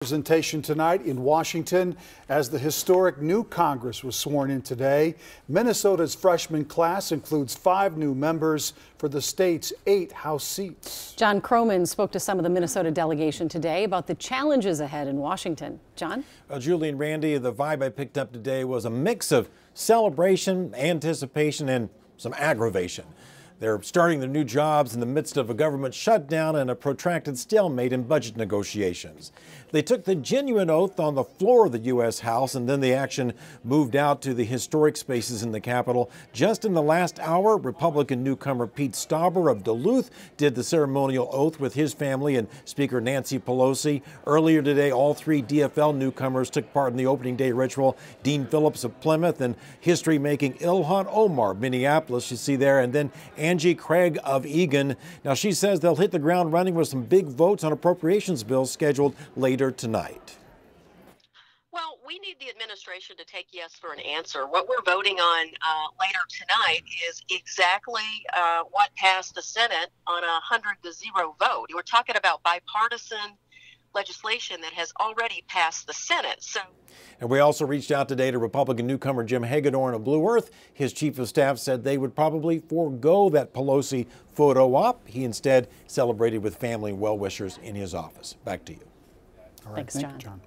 Presentation tonight in Washington as the historic new Congress was sworn in today. Minnesota's freshman class includes 5 new members for the state's 8 House seats. John Croman spoke to some of the Minnesota delegation today about the challenges ahead in Washington. John? Well, Julie and Randy, the vibe I picked up today was a mix of celebration, anticipation, and some aggravation. They're starting their new jobs in the midst of a government shutdown and a protracted stalemate in budget negotiations. They took the genuine oath on the floor of the U.S. House, and then the action moved out to the historic spaces in the Capitol. Just in the last hour, Republican newcomer Pete Stauber of Duluth did the ceremonial oath with his family and Speaker Nancy Pelosi. Earlier today, all 3 DFL newcomers took part in the opening day ritual. Dean Phillips of Plymouth and history-making Ilhan Omar of Minneapolis, you see there, and then Angie Craig of Eagan. Now, she says they'll hit the ground running with some big votes on appropriations bills scheduled later tonight. Well, we need the administration to take yes for an answer. What we're voting on later tonight is exactly what passed the Senate on a 100-0 vote. We're talking about bipartisan legislation that has already passed the Senate. And we also reached out today to Republican newcomer Jim Hagedorn of Blue Earth. His chief of staff said they would probably forego that Pelosi photo op. He instead celebrated with family and well-wishers in his office. Back to you. All right, Thanks, John. Thank you, John.